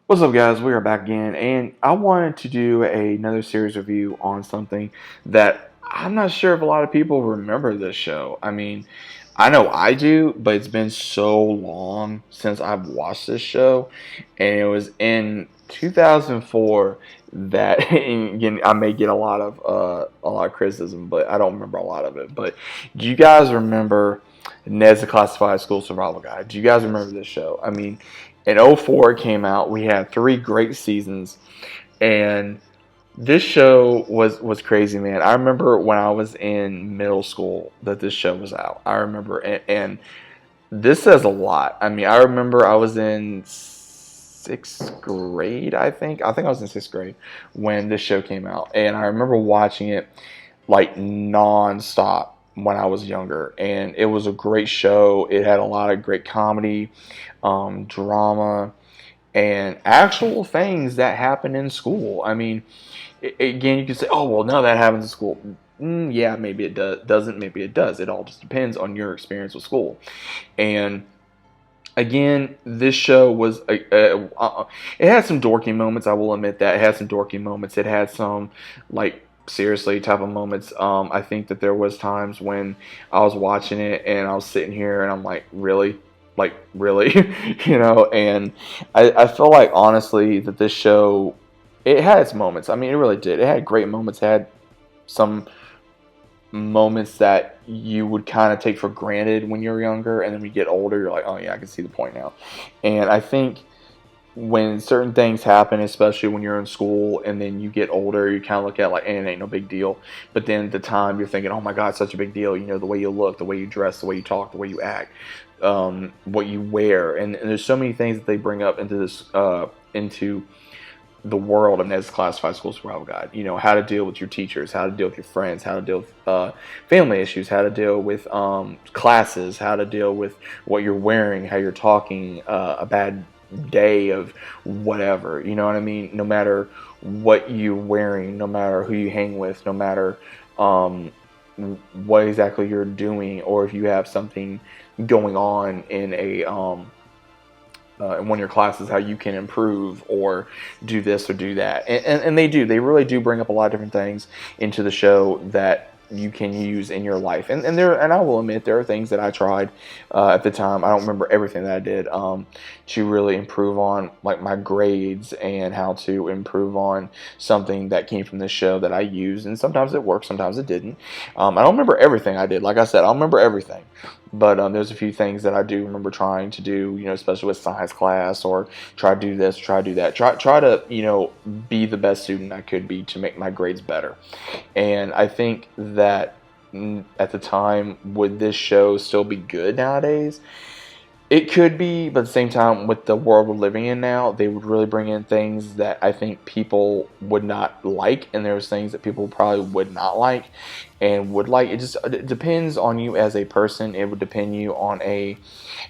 What's up, guys? We are back again, and I wanted to do another series review on something that I'm not sure if a lot of people remember this show. I mean, I know I do, but it's been so long since I've watched this show, and it was in 2004 that and again, I may get a lot of criticism, but I don't remember a lot of it. But do you guys remember Ned's Declassified School Survival Guide? Do you guys remember this show? I mean, in '04 it came out. We had three great seasons, and this show was crazy, man. I remember when I was in middle school that this show was out. I remember, and this says a lot. I mean, I remember I was in sixth grade. I think I was in sixth grade when this show came out, and I remember watching it like nonstop when I was younger, and it was a great show. It had a lot of great comedy, drama, and actual things that happen in school. I mean, again, you can say, "Oh, well, no, that happens in school." Yeah, maybe it doesn't. Maybe it does. It all just depends on your experience with school. And again, this show was it had some dorky moments. I will admit that it had some dorky moments. It had some like seriously type of moments. I think that there was times when I was watching it and I was sitting here and I'm like really, And I feel like honestly that this show it had its moments. I mean, it really did. It had great moments. It had some moments that you would kind of take for granted when you're younger, and then when you get older, you're like, oh yeah, I can see the point now. And I think when certain things happen, especially when you're in school, and then you get older, you kind of look at it like, it ain't no big deal. But then at the time, you're thinking, oh my God, it's such a big deal. You know, the way you look, the way you dress, the way you talk, the way you act, what you wear, and there's so many things that they bring up into this into the world of Neds Classified School Survival Guide. You know, how to deal with your teachers, how to deal with your friends, how to deal with family issues, how to deal with classes, how to deal with what you're wearing, how you're talking, a bad day of whatever. You know what I mean? No matter what you're wearing, no matter who you hang with, no matter what exactly you're doing, or if you have something going on in one of your classes, how you can improve or do this or do that. And they do. They really do bring up a lot of different things into the show that you can use in your life. And I will admit there are things that I tried at the time. I don't remember everything that I did to really improve on like my grades and how to improve on something that came from this show that I used. And sometimes it worked, sometimes it didn't. I don't remember everything I did. Like I said, I don't remember everything. But there's a few things that I do remember trying to do, especially with science class, or try to do this, try to do that. Try to, be the best student I could be to make my grades better. And I think that at the time, would this show still be good nowadays? It could be, but at the same time, with the world we're living in now, they would really bring in things that I think people would not like, and there's things that people probably would not like and would like. It depends on you as a person. It would depend you on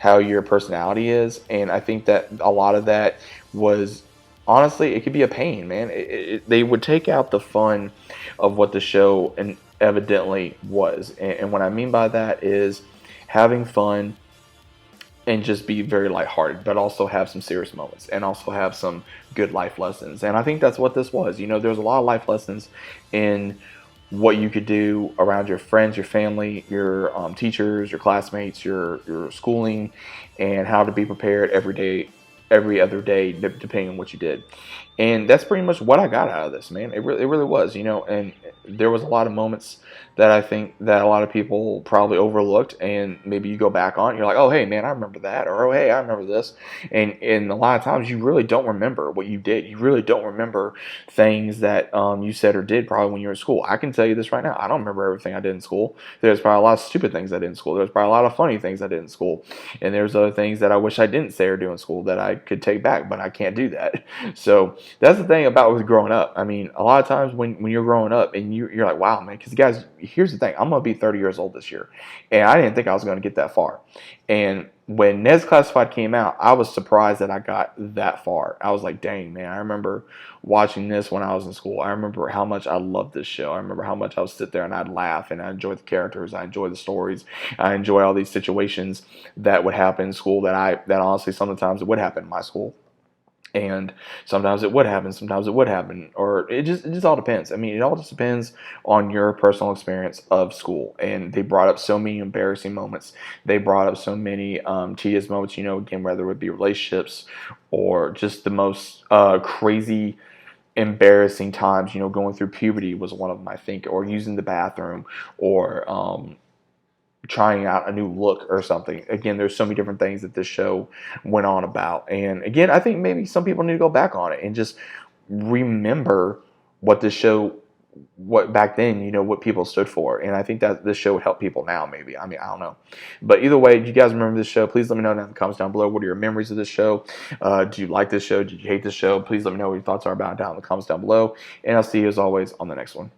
how your personality is, and I think that a lot of that was honestly it could be a pain, man. They would take out the fun of what the show and evidently was, and what I mean by that is having fun and just be very lighthearted, but also have some serious moments and also have some good life lessons. And I think that's what this was. There's a lot of life lessons in what you could do around your friends, your family, your teachers, your classmates, your schooling, and how to be prepared every day, every other day, depending on what you did. And that's pretty much what I got out of this, man. It really was, and there was a lot of moments that I think that a lot of people probably overlooked, and maybe you go back on it, you're like, oh hey man, I remember that, or oh hey, I remember this, and a lot of times you really don't remember what you did. You really don't remember things that you said or did probably when you were in school. I can tell you this right now, I don't remember everything I did in school. There's probably a lot of stupid things I did in school. There's probably a lot of funny things I did in school, and there's other things that I wish I didn't say or do in school that I could take back, but I can't do that. So that's the thing about with growing up. I mean, a lot of times when you're growing up and you're like, wow, man, because guys, here's the thing. I'm going to be 30 years old this year, and I didn't think I was going to get that far. And when Neds Classified came out, I was surprised that I got that far. I was like, dang, man, I remember watching this when I was in school. I remember how much I loved this show. I remember how much I would sit there and I'd laugh, and I enjoyed the characters. I enjoyed the stories. I enjoy all these situations that would happen in school that honestly sometimes it would happen in my school. And sometimes it would happen, sometimes it would happen, or it just all depends. I mean, it all just depends on your personal experience of school. And they brought up so many embarrassing moments. They brought up so many tedious moments. Again, whether it would be relationships or just the most crazy, embarrassing times. Going through puberty was one of them, I think, or using the bathroom, or trying out a new look or something. Again, there's so many different things that this show went on about. And again, I think maybe some people need to go back on it and just remember what this show, what back then, what people stood for. And I think that this show would help people now, maybe. I mean, I don't know. But either way, do you guys remember this show? Please let me know down in the comments down below. What are your memories of this show? Do you like this show? Did you hate this show? Please let me know what your thoughts are about it down in the comments down below. And I'll see you as always on the next one.